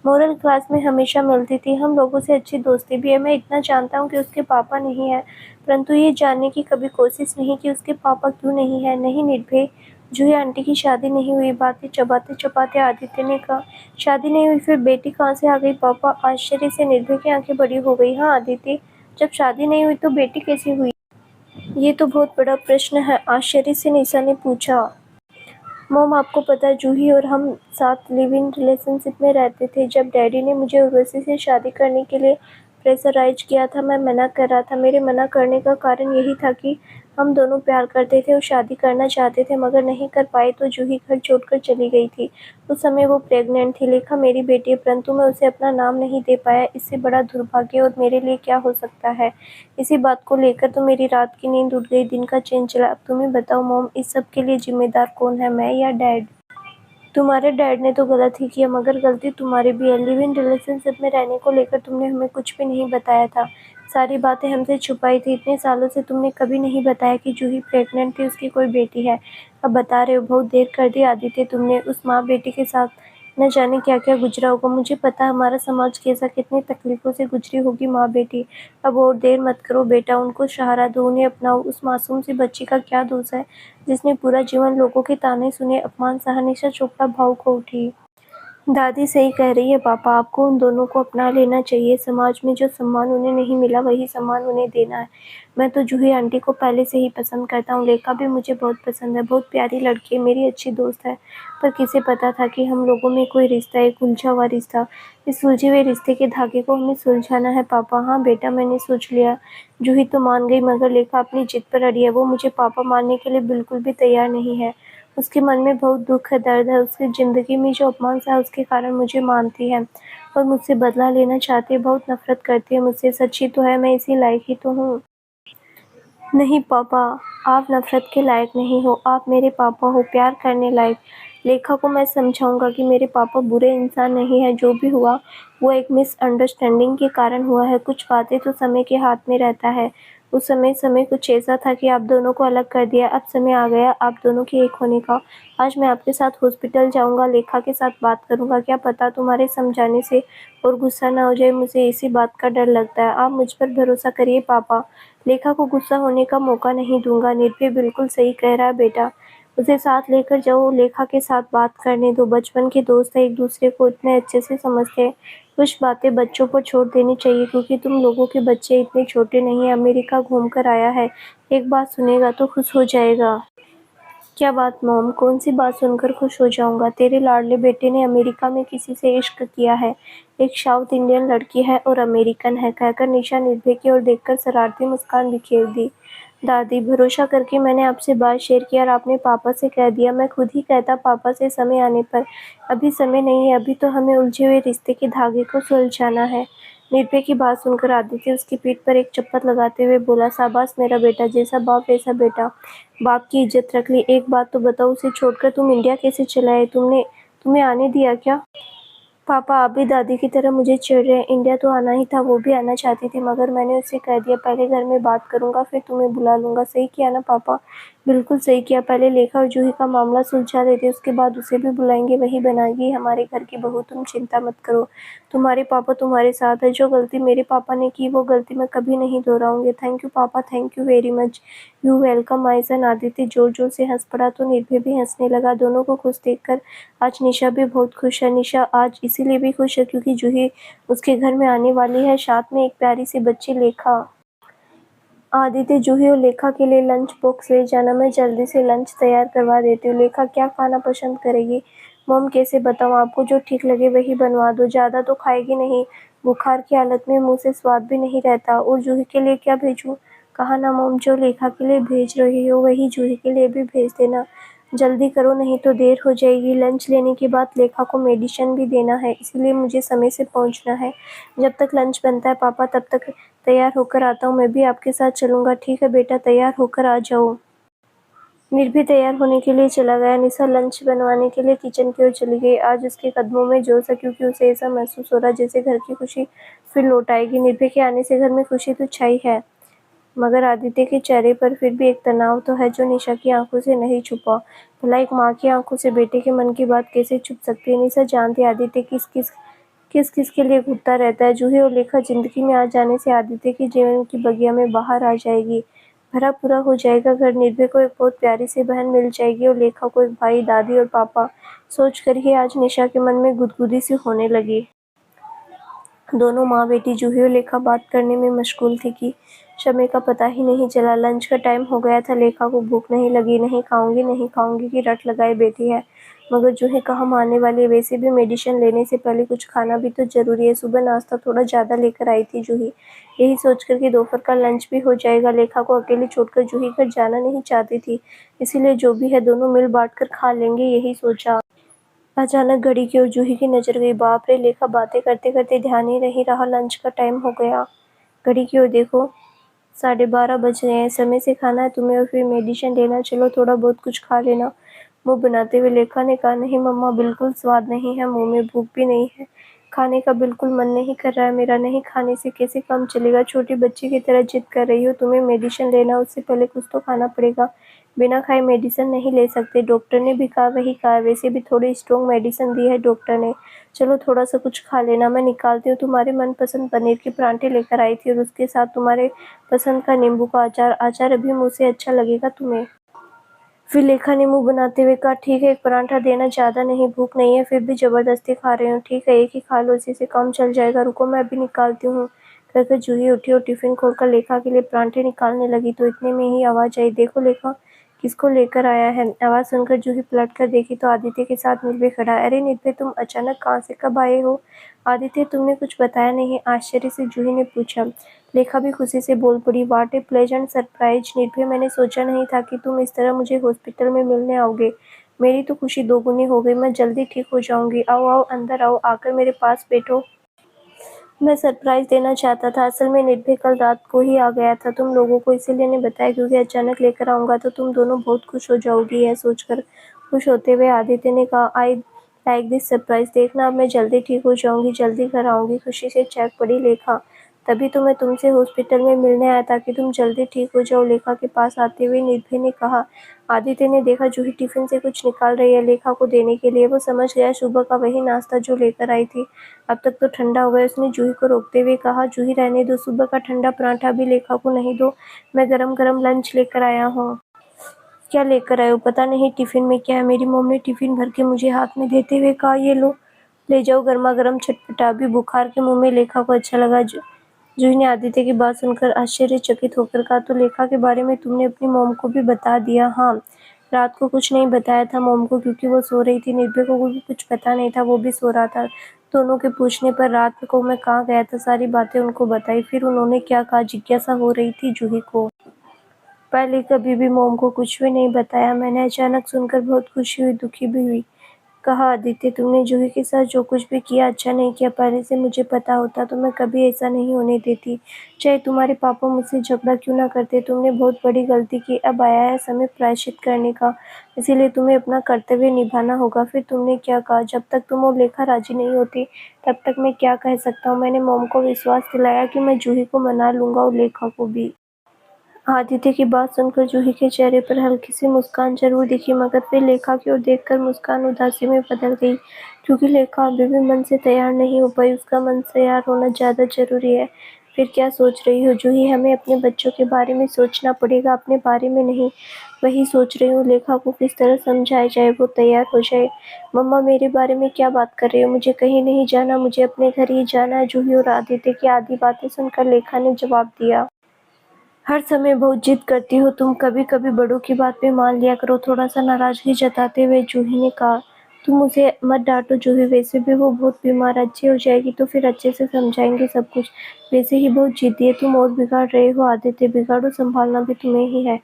मोरल क्लास में हमेशा मिलती थी, हम लोगों से अच्छी दोस्ती भी है। मैं इतना जानता हूँ कि उसके पापा नहीं है, परंतु ये जानने की कभी कोशिश नहीं कि उसके पापा क्यों नहीं है। नहीं निर्भय, जूही आंटी की शादी नहीं हुई। बातें चबाते चबाते आदित्य ने कहा, शादी नहीं हुई फिर बेटी कहाँ से आ गई? पापा, आश्चर्य से निर्भय की आंखें बड़ी हो गई। हाँ आदित्य, जब शादी नहीं हुई तो बेटी कैसी हुई? ये तो बहुत बड़ा प्रश्न है, आश्चर्य से निशा ने पूछा। मोम, आपको पता है जूही और हम साथ लिव इन रिलेशनशिप में रहते थे। जब डैडी ने मुझे उर्वशी से शादी करने के लिए प्रेशराइज किया था, मैं मना कर रहा था। मेरे मना करने का कारण यही था कि हम दोनों प्यार करते थे और शादी करना चाहते थे, मगर नहीं कर पाए तो जूही घर छोड़कर चली गई थी। उस समय वो प्रेग्नेंट थी। लेखा मेरी बेटी है, परंतु मैं उसे अपना नाम नहीं दे पाया। इससे बड़ा दुर्भाग्य और मेरे लिए क्या हो सकता है? इसी बात को लेकर तो मेरी रात की नींद उड़ गई, दिन का चैन चला। अब तुम ही बताओ मोम, इस सब के लिए जिम्मेदार कौन है, मैं या डैड? तुम्हारे डैड ने तो गलत ही किया, मगर गलती तुम्हारी भी है। लिव इन रिलेशनशिप में रहने को लेकर तुमने हमें कुछ भी नहीं बताया था, सारी बातें हमसे छुपाई थी। इतने सालों से तुमने कभी नहीं बताया कि जूही प्रेग्नेंट थी, उसकी कोई बेटी है। अब बता रहे हो, बहुत देर कर दी आदित्य तुमने। उस माँ बेटी के साथ न जाने क्या क्या गुजरा होगा। मुझे पता है हमारा समाज कैसा, कितनी तकलीफों से गुजरी होगी माँ बेटी। अब और देर मत करो बेटा, उनको सहारा दो, उन्हें अपनाओ। उस मासूम सी बच्ची का क्या दोष है जिसने पूरा जीवन लोगों के ताने सुने, अपमान सहा? निशा चोपड़ा भावुक हो उठी। दादी सही कह रही है पापा, आपको उन दोनों को अपना लेना चाहिए। समाज में जो सम्मान उन्हें नहीं मिला वही सम्मान उन्हें देना है। मैं तो जूही आंटी को पहले से ही पसंद करता हूँ। लेखा भी मुझे बहुत पसंद है, बहुत प्यारी लड़की है, मेरी अच्छी दोस्त है। पर किसे पता था कि हम लोगों में कोई रिश्ता, एक उलझा हुआ रिश्ता। इस उलझे हुए रिश्ते के धागे को हमें सुलझाना है पापा। हाँ बेटा, मैंने सोच लिया। जूही तो मान गई, मगर लेखा अपनी जिद पर अड़ी है। वो मुझे पापा मानने के लिए बिल्कुल भी तैयार नहीं है। उसके मन में बहुत दुख है, दर्द है। उसकी ज़िंदगी में जो अपमान सहा उसके कारण मुझे मानती है और मुझसे बदला लेना चाहती है। बहुत नफ़रत करती है मुझसे। सच ही तो है, मैं इसी लायक ही तो हूँ। नहीं पापा, आप नफ़रत के लायक नहीं हो, आप मेरे पापा हो, प्यार करने लायक। लेखा को मैं समझाऊंगा कि मेरे पापा बुरे इंसान नहीं है। जो भी हुआ वो एक मिसअंडरस्टैंडिंग के कारण हुआ है। कुछ बातें तो समय के हाथ में रहता है। उस समय कुछ ऐसा था कि आप दोनों को अलग कर दिया। अब समय आ गया आप दोनों के एक होने का। आज मैं आपके साथ हॉस्पिटल जाऊंगा, लेखा के साथ बात करूंगा। क्या पता तुम्हारे समझाने से और गुस्सा ना हो जाए, मुझे इसी बात का डर लगता है। आप मुझ पर भरोसा करिए पापा, लेखा को गुस्सा होने का मौका नहीं दूंगा। निर्भय बिल्कुल सही कह रहा है बेटा, उसे साथ लेकर जाओ, लेखा के साथ बात करने दो। बचपन के दोस्त है, एक दूसरे को इतने अच्छे से समझते हैं। कुछ बातें बच्चों पर छोड़ देनी चाहिए, क्योंकि तुम लोगों के बच्चे इतने छोटे नहीं हैं। अमेरिका घूम कर आया है, एक बात सुनेगा तो खुश हो जाएगा। क्या बात मॉम, कौन सी बात सुनकर खुश हो जाऊंगा? तेरे लाडले बेटे ने अमेरिका में किसी से इश्क किया है, एक साउथ इंडियन लड़की है और अमेरिकन है, कहकर निशा निर्भय की ओर देखकर शरारती मुस्कान बिखेर दी। दादी, भरोसा करके मैंने आपसे बात शेयर किया और आपने पापा से कह दिया। मैं खुद ही कहता पापा से समय आने पर। अभी समय नहीं है, अभी तो हमें उलझे हुए रिश्ते के धागे को सुलझाना है। निर्भय की बात सुनकर आदित्य उसकी पीठ पर एक चप्पल लगाते हुए बोला, शाबाश मेरा बेटा, जैसा बाप वैसा बेटा। बाप की इज्जत रख ली। एक बात तो बताओ, उसे छोड़कर तुम इंडिया कैसे चले आए? तुम्हें आने दिया क्या? पापा, आप भी दादी की तरह मुझे चिढ़ रहे हैं। इंडिया तो आना ही था, वो भी आना चाहती थी, मगर मैंने उससे कह दिया पहले घर में बात करूंगा, फिर तुम्हें बुला लूंगा। सही किया ना पापा? बिल्कुल सही किया। पहले लेखा और जूही का मामला सुलझा देते, उसके बाद उसे भी बुलाएंगे, वही बनाएगी हमारे घर की बहू। तुम चिंता मत करो, तुम्हारे पापा तुम्हारे साथ है। जो गलती मेरे पापा ने की, वो गलती मैं कभी नहीं दोहराऊंगी। थैंक यू पापा, thank you very much. You welcome my son. Aditya जोर जोर से हंस पड़ा तो निर्भय भी हंसने लगा। दोनों को खुश देखकर आज निशा भी बहुत खुश है। निशा आज इसीलिए भी खुश है क्योंकि जूही उसके घर में आने वाली है, साथ में एक प्यारी सी बच्ची लेखा। आदित्य, जूही और लेखा के लिए लंच बॉक्स ले जाना, मैं जल्दी से लंच तैयार करवा देती हूँ। लेखा क्या खाना पसंद करेगी? मॉम, कैसे बताऊँ आपको? जो ठीक लगे वही बनवा दो। ज़्यादा तो खाएगी नहीं, बुखार की हालत में मुंह से स्वाद भी नहीं रहता। और जूही के लिए क्या भेजूँ? कहा ना मॉम, जो लेखा के लिए भेज रही हो वही जूही के लिए भी भेज देना। जल्दी करो नहीं तो देर हो जाएगी। लंच लेने के बाद लेखा को मेडिसिन भी देना है, इसीलिए मुझे समय से पहुंचना है। जब तक लंच बनता है पापा, तब तक तैयार होकर आता हूँ। मैं भी आपके साथ चलूंगा। ठीक है बेटा, तैयार होकर आ जाओ। निर्भय तैयार होने के लिए चला गया। निशा लंच बनवाने के लिए किचन की ओर चली गई। आज उसके कदमों में जोश है क्योंकि उसे ऐसा महसूस हो रहा जैसे घर की खुशी फिर लौट आएगी। निर्भय के आने से घर में खुशी तो छाई है, मगर आदित्य के चेहरे पर फिर भी एक तनाव तो है जो निशा की आंखों से नहीं छुपा। भला एक माँ की आंखों से बेटे के मन की बात कैसे छुप सकती है? निशा जानती आदित्य किस किस के लिए घुटता रहता है। जूही और लेखा जिंदगी में आ जाने से आदित्य की जीवन की बगिया में बाहर आ जाएगी, भरा पूरा हो जाएगा घर। निर्भय को एक बहुत प्यारी सी बहन मिल जाएगी और लेखा को एक भाई, दादी और पापा। सोचकर ही आज निशा के मन में गुदगुदी सी होने लगी। दोनों माँ बेटी जूही और लेखा बात करने में मशगूल थी कि समय का पता ही नहीं चला। लंच का टाइम हो गया था। लेखा को भूख नहीं लगी, नहीं खाऊंगी की रट लगाए बैठी है, मगर जूही कहाँ मानने वाली है। वैसे भी मेडिसिन लेने से पहले कुछ खाना भी तो जरूरी है। सुबह नाश्ता थोड़ा ज्यादा लेकर आई थी जूही, यही सोचकर कि दोपहर का लंच भी हो जाएगा। लेखा को अकेले छोड़कर जूही घर जाना नहीं चाहती थी, इसीलिए जो भी है दोनों मिल बांट कर खा लेंगे, यही सोचा। अचानक घड़ी की ओर जूही की नजर गई। बाप रे, लेखा बातें करते करते ध्यान ही नहीं रहा, लंच का टाइम हो गया। घड़ी की ओर देखो, 12:30 बज रहे हैं। समय से खाना है तुम्हें और फिर मेडिसिन लेना। चलो थोड़ा बहुत कुछ खा लेना। मुंह बनाते हुए लेखा ने कहा, नहीं मम्मा, बिल्कुल स्वाद नहीं है मुंह में, भूख भी नहीं है, खाने का बिल्कुल मन नहीं कर रहा है मेरा। नहीं खाने से कैसे काम चलेगा? छोटी बच्ची की तरह जिद कर रही हो। तुम्हें मेडिसिन लेना, उससे पहले कुछ तो खाना पड़ेगा। बिना खाए मेडिसिन नहीं ले सकते, डॉक्टर ने भी कहा वही कहा। वैसे भी थोड़ी स्ट्रॉन्ग मेडिसिन दी है डॉक्टर ने। चलो थोड़ा सा कुछ खा लेना, मैं निकालती हूँ। तुम्हारे मनपसंद पनीर के परांठे लेकर आई थी और उसके साथ तुम्हारे पसंद का नींबू का अचार। अचार अभी मुँह से अच्छा लगेगा तुम्हें। फिर लेखा ने मुंह बनाते हुए कहा, ठीक है, एक परांठा देना, ज्यादा नहीं। भूख नहीं है, फिर भी जबरदस्ती खा रहे हो। ठीक है, एक ही खा लो, इसी से काम चल जाएगा। रुको, मैं अभी निकालती हूँ। कहकर जूही उठी और टिफिन खोलकर लेखा के लिए परांठे निकालने लगी तो इतने में ही आवाज आई, देखो लेखा किसको लेकर आया है। आवाज सुनकर जूही पलट कर देखी तो आदित्य के साथ निर्भय खड़ा है। अरे निर्भय, तुम अचानक कहाँ से कब आए हो? आदित्य, तुमने कुछ बताया नहीं? आश्चर्य से जूही ने पूछा। लेखा भी खुशी से बोल पड़ी, व्हाट ए प्लेजेंट सरप्राइज निर्भय, मैंने सोचा नहीं था कि तुम इस तरह मुझे हॉस्पिटल में मिलने आओगे। मेरी तो खुशी दोगुनी हो गई। मैं जल्दी ठीक हो जाऊंगी। आओ आओ, अंदर आओ, आकर मेरे पास बैठो। मैं सरप्राइज देना चाहता था। असल में निर्भय कल रात को ही आ गया था तुम लोगों को, इसीलिए नहीं बताया क्योंकि अचानक लेकर आऊंगा तो तुम दोनों बहुत खुश हो जाओगी। यह सोचकर खुश होते हुए आदित्य ने कहा, आई लाइक दिस सरप्राइज। देखना अब मैं जल्दी ठीक हो जाऊंगी, जल्दी घर आऊंगी। खुशी से चहक पड़ी लेखा। तभी तो मैं तुमसे हॉस्पिटल में मिलने आया ताकि तुम जल्दी ठीक हो जाओ। लेखा के पास आते हुए निर्भय ने कहा। आदित्य ने देखा जूही टिफिन से कुछ निकाल रही है लेखा को देने के लिए। वो समझ गया सुबह का वही नाश्ता जो लेकर आई थी। अब तक तो ठंडा हो गया। उसने जूही को रोकते हुए कहा, जूही रहने दो, सुबह का ठंडा पराठा भी लेखा को नहीं दो, मैं गरम गरम लंच लेकर आया हूँ। क्या लेकर आए हो? पता नहीं टिफिन में क्या है। मेरी मॉम ने टिफिन भर के मुझे हाथ में देते हुए कहा, ये लो, ले जाओ गर्मा गर्म चटपटा। भी बुखार के मुंह में लेखा को अच्छा लगा। जूही ने आदित्य की बात सुनकर आश्चर्यचकित होकर कहा, तो लेखा के बारे में तुमने अपनी मॉम को भी बता दिया? हाँ, रात को कुछ नहीं बताया था मॉम को क्योंकि वो सो रही थी। निर्भय को भी कुछ पता नहीं था, वो भी सो रहा था। दोनों के पूछने पर रात को मैं कहाँ गया था सारी बातें उनको बताई। फिर उन्होंने क्या कहा, जिज्ञासा हो रही थी जूही को। पहले कभी भी मॉम को कुछ भी नहीं बताया मैंने। अचानक सुनकर बहुत खुशी हुई, दुखी भी हुई। कहा, आदित्य तुमने जूही के साथ जो कुछ भी किया अच्छा नहीं किया। पहले से मुझे पता होता तो मैं कभी ऐसा नहीं होने देती। चाहे तुम्हारे पापा मुझसे झगड़ा क्यों ना करते। तुमने बहुत बड़ी गलती की। अब आया है समय प्रायश्चित करने का, इसीलिए तुम्हें अपना कर्तव्य निभाना होगा। फिर तुमने क्या कहा? जब तक तुम और लेखा राजी नहीं होती तब तक मैं क्या कह सकता हूँ। मैंने मॉम को विश्वास दिलाया कि मैं जूही को मना लूंगा और लेखा को भी। आदित्य की बात सुनकर जूही के चेहरे पर हल्की सी मुस्कान जरूर दिखी, मगर फिर लेखा की ओर देखकर मुस्कान उदासी में बदल गई, क्योंकि लेखा अभी भी मन से तैयार नहीं हो पाई। उसका मन तैयार होना ज्यादा जरूरी है। फिर क्या सोच रही हो जूही? हमें अपने बच्चों के बारे में सोचना पड़ेगा, अपने बारे में नहीं। वही सोच रही हूँ लेखा को किस तरह समझाया जाए वो तैयार हो जाए। मम्मा मेरे बारे में क्या बात कर रही हो? मुझे कहीं नहीं जाना, मुझे अपने घर ही जाना है। जूही और आदित्य की आधी बातें सुनकर लेखा ने जवाब दिया, हर समय बहुत जिद करती हो तुम। कभी कभी बड़ों की बात पे मान लिया करो। थोड़ा सा नाराजगी जताते हुए जूही ने कहा, तुम उसे मत डांटो जूही, वैसे भी वो बहुत बीमार है। अच्छी हो जाएगी तो फिर अच्छे से समझाएंगे सब कुछ। वैसे ही बहुत जिद्दी है, तुम और बिगाड़ रहे हो। आदित्य बिगाड़ो, संभालना भी तुम्हें ही है।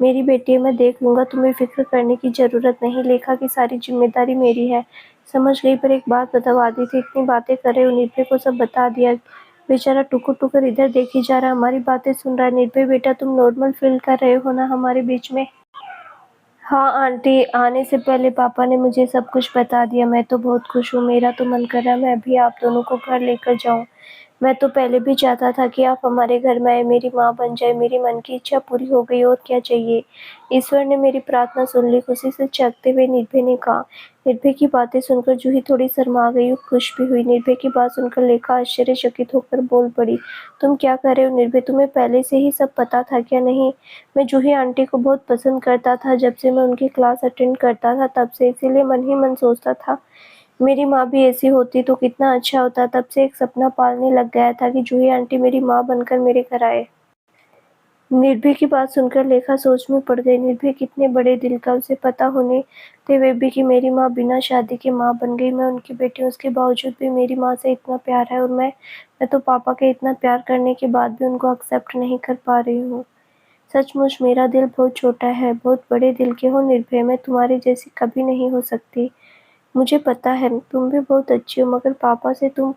मेरी बेटी है, मैं देख लूंगा, तुम्हें फिक्र करने की जरूरत नहीं। लेखा की सारी जिम्मेदारी मेरी है। समझ गई, पर एक बात बताओ। आदित्य इतनी बातें कर रहे हो, निर्भय को सब बता दिया? बेचारा टुकुर टुकुर इधर देखी जा रहा है, हमारी बातें सुन रहा है। निर्भय बेटा, तुम नॉर्मल फील कर रहे हो ना हमारे बीच में? हाँ आंटी, आने से पहले पापा ने मुझे सब कुछ बता दिया। मैं तो बहुत खुश हूँ। मेरा तो मन कर रहा है मैं अभी आप दोनों को घर लेकर जाऊँ। मैं तो पहले भी चाहता था कि आप हमारे घर में आए, मेरी माँ बन जाए। मेरी मन की इच्छा पूरी हो गई, और क्या चाहिए। ईश्वर ने मेरी प्रार्थना सुन ली, खुशी से चकते हुए निर्भय ने कहा। निर्भय की बातें सुनकर जूही थोड़ी शर्मा गई और खुश भी हुई। निर्भय की बात सुनकर लेखा आश्चर्यचकित होकर बोल पड़ी, तुम क्या कर रहे हो निर्भय? तुम्हें पहले से ही सब पता था क्या? नहीं, मैं जूही आंटी को बहुत पसंद करता था। जब से मैं उनकी क्लास अटेंड करता था तब से, इसीलिए मन ही मन सोचता था मेरी माँ भी ऐसी होती तो कितना अच्छा होता। तब से एक सपना पालने लग गया था कि जूही आंटी मेरी माँ बनकर मेरे घर आए। निर्भय की बात सुनकर लेखा सोच में पड़ गई। निर्भय कितने बड़े दिल का, उसे पता होने थे वे भी कि मेरी माँ बिना शादी के माँ बन गई। मैं उनकी बेटी हूँ, उसके बावजूद भी मेरी माँ से इतना प्यार है, और मैं तो पापा के इतना प्यार करने के बाद भी उनको एक्सेप्ट नहीं कर पा रही हूँ। सचमुच मेरा दिल बहुत छोटा है। बहुत बड़े दिल के हो निर्भय, मैं तुम्हारे जैसी कभी नहीं हो सकती। मुझे पता है तुम भी बहुत अच्छी हो, मगर पापा से तुम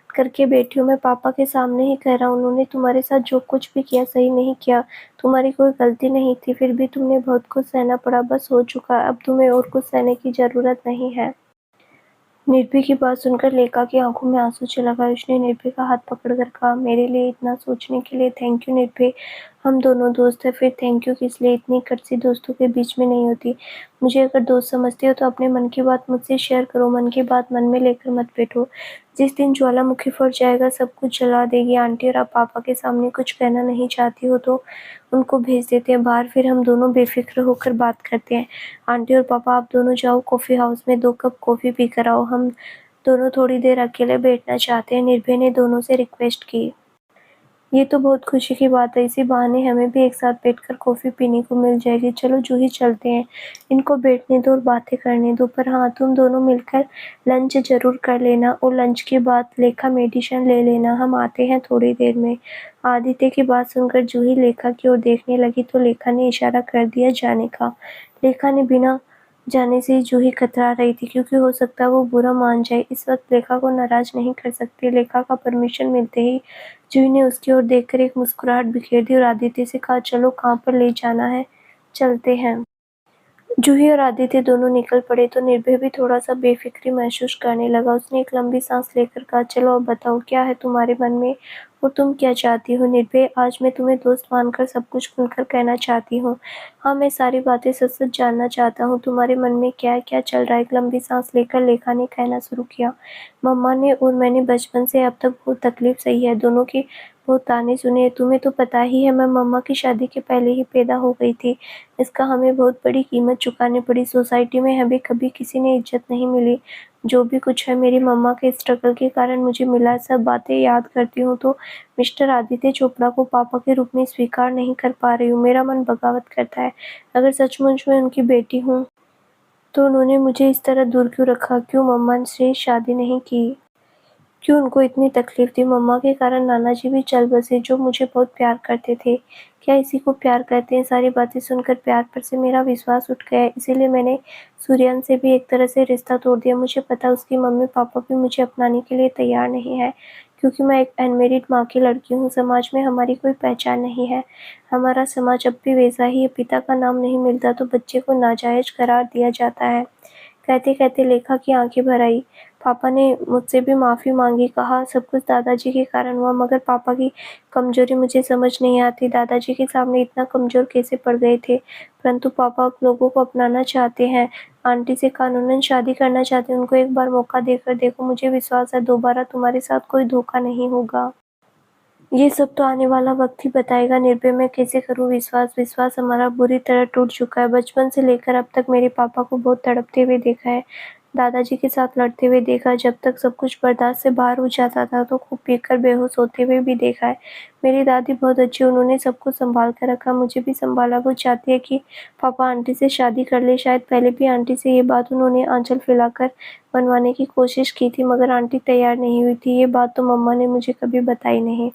करके बैठी हो। मैं पापा के सामने ही कह रहा हूँ, उन्होंने तुम्हारे साथ जो कुछ भी किया सही नहीं किया। तुम्हारी कोई गलती नहीं थी, फिर भी तुमने बहुत कुछ सहना पड़ा। बस हो चुका, अब तुम्हें और कुछ सहने की जरूरत नहीं है। निर्भय की बात सुनकर लेखा की आंखों में आंसू चला गए। उसने निर्भय का हाथ पकड़कर कहा, मेरे लिए इतना सोचने के लिए थैंक यू निर्भय। हम दोनों दोस्त हैं, फिर थैंक यू किस लिए? इतनी कड़सी दोस्तों के बीच में नहीं होती। मुझे अगर दोस्त समझती हो तो अपने मन की बात मुझसे शेयर करो। मन की बात मन में लेकर मत बैठो। जिस दिन ज्वालामुखी फट जाएगा सब कुछ जला देगी। आंटी और आप पापा के सामने कुछ कहना नहीं चाहती हो तो उनको भेज देते हैं बाहर, फिर हम दोनों बेफिक्र होकर बात करते हैं। आंटी और पापा आप दोनों जाओ कॉफ़ी हाउस में, 2 कप कॉफ़ी पी कर आओ। हम दोनों थोड़ी देर अकेले बैठना चाहते हैं। निर्भय ने दोनों से रिक्वेस्ट की। ये तो बहुत खुशी की बात है, इसी बहाने हमें भी एक साथ बैठकर कॉफ़ी पीने को मिल जाएगी। चलो जूही चलते हैं, इनको बैठने दो और बातें करने दो। पर हाँ, तुम दोनों मिलकर लंच जरूर कर लेना, और लंच के बाद लेखा मेडिसिन ले लेना। हम आते हैं थोड़ी देर में। आदित्य की बात सुनकर जूही लेखा की ओर देखने लगी तो लेखा ने इशारा कर दिया जाने का। लेखा ने बिना जाने से ही जूही कतरा रही थी, क्योंकि हो सकता है वो बुरा मान जाए। इस वक्त लेखा को नाराज नहीं कर सकती। लेखा का परमिशन मिलते ही जूही ने उसकी ओर देखकर एक मुस्कुराहट बिखेर दी और आदित्य से कहा, चलो कहाँ पर ले जाना है, चलते हैं। जूही और आदित्य दोनों निकल पड़े तो निर्भय भी थोड़ा सा बेफिक्री महसूस करने लगा। उसने एक लंबी सांस लेकर कहा, चलो अब बताओ क्या है तुम्हारे मन में और तुम क्या चाहती हो? निर्भय, आज मैं तुम्हें दोस्त मानकर सब कुछ खुलकर कहना चाहती हूँ। हाँ, मैं सारी बातें सच सच जानना चाहता हूँ। तुम्हारे मन में क्या है, क्या चल रहा है? एक लंबी सांस लेकर लेखा ने कहना शुरू किया, मम्मा ने और मैंने बचपन से अब तक बहुत तकलीफ सही है, दोनों की बहुत ताने सुने हैं। तुम्हें तो पता ही है मैं मम्मा की शादी के पहले ही पैदा हो गई थी। इसका हमें बहुत बड़ी कीमत चुकानी पड़ी। सोसाइटी में हमें कभी किसी ने इज्जत नहीं मिली। जो भी कुछ है मेरी मम्मा के स्ट्रगल के कारण मुझे मिला। सब बातें याद करती हूँ तो मिस्टर आदित्य चोपड़ा को पापा के रूप में स्वीकार नहीं कर पा रही हूँ। मेरा मन बगावत करता है। अगर सचमुच मैं उनकी बेटी हूँ तो उन्होंने मुझे इस तरह दूर क्यों रखा? क्यों मम्मा से शादी नहीं की? क्यों उनको इतनी तकलीफ़ थी। मम्मा के कारण नाना जी भी चल बसे, जो मुझे बहुत प्यार करते थे। क्या इसी को प्यार कहते हैं? सारी बातें सुनकर प्यार पर से मेरा विश्वास उठ गया, इसीलिए मैंने सूर्यन से भी एक तरह से रिश्ता तोड़ दिया। मुझे पता उसकी मम्मी-पापा भी मुझे अपनाने के लिए तैयार नहीं है, क्योंकि मैं एक अनमैरिड माँ की लड़की हूँ। समाज में हमारी कोई पहचान नहीं है। हमारा समाज अब भी वैसा ही है, पिता का नाम नहीं मिलता तो बच्चे को नाजायज़ करार दिया जाता है। कहते-कहते लेखा की आँखें भर आई। पापा ने मुझसे भी माफ़ी माँगी, कहा सब कुछ दादाजी के कारण हुआ, मगर पापा की कमज़ोरी मुझे समझ नहीं आती। दादाजी के सामने इतना कमज़ोर कैसे पड़ गए थे? परंतु पापा अब लोगों को अपनाना चाहते हैं, आंटी से कानूनन शादी करना चाहते हैं। उनको एक बार मौका देकर देखो, मुझे विश्वास है दोबारा तुम्हारे साथ कोई धोखा नहीं होगा। ये सब तो आने वाला वक़्त ही बताएगा। निर्भय मैं कैसे करूँ विश्वास? विश्वास हमारा बुरी तरह टूट चुका है। बचपन से लेकर अब तक मेरे पापा को बहुत तड़पते हुए देखा है, दादाजी के साथ लड़ते हुए देखा, जब तक सब कुछ बर्दाश्त से बाहर हो जाता था तो खूब पीकर बेहोश होते हुए भी देखा है। मेरी दादी बहुत अच्छी, उन्होंने सब कुछ सँभाल कर रखा, मुझे भी सँभाला। वो चाहती है कि पापा आंटी से शादी कर ले। शायद पहले भी आंटी से ये बात उन्होंने आँचल फैलाकर मनवाने की कोशिश की थी, मगर आंटी तैयार नहीं हुई थी। ये बात तो मम्मा ने मुझे कभी बताई नहीं।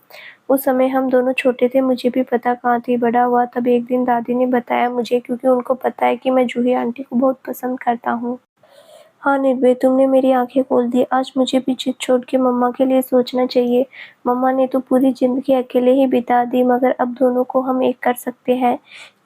उस समय हम दोनों छोटे थे, मुझे भी पता कहाँ थी। बड़ा हुआ तब एक दिन दादी ने बताया मुझे, क्योंकि उनको पता है कि मैं जूही आंटी को बहुत पसंद करता हूँ। हाँ निर्भय, तुमने मेरी आँखें खोल दी। आज मुझे भी जिद छोड़ के मम्मा के लिए सोचना चाहिए। मम्मा ने तो पूरी ज़िंदगी अकेले ही बिता दी, मगर अब दोनों को हम एक कर सकते हैं।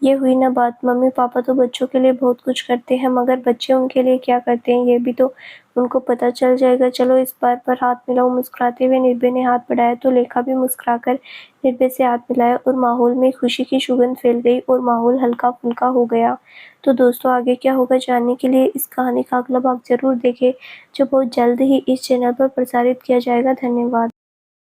ये हुई ना बात। मम्मी-पापा तो बच्चों के लिए बहुत कुछ करते हैं, मगर बच्चे उनके लिए क्या करते हैं, ये भी तो उनको पता चल जाएगा। चलो इस बार पर हाथ मिलाओ। मुस्कुराते हुए निर्भय ने हाथ बढ़ाया तो लेखा भी मुस्कुराकर निर्भय से हाथ मिलाया और माहौल में खुशी की सुगंध फैल गई और माहौल हल्का-फुल्का हो गया। तो दोस्तों, आगे क्या होगा जानने के लिए इस कहानी का अगला भाग ज़रूर देखें, जो बहुत जल्द ही इस चैनल पर प्रसारित किया जाएगा। धन्यवाद।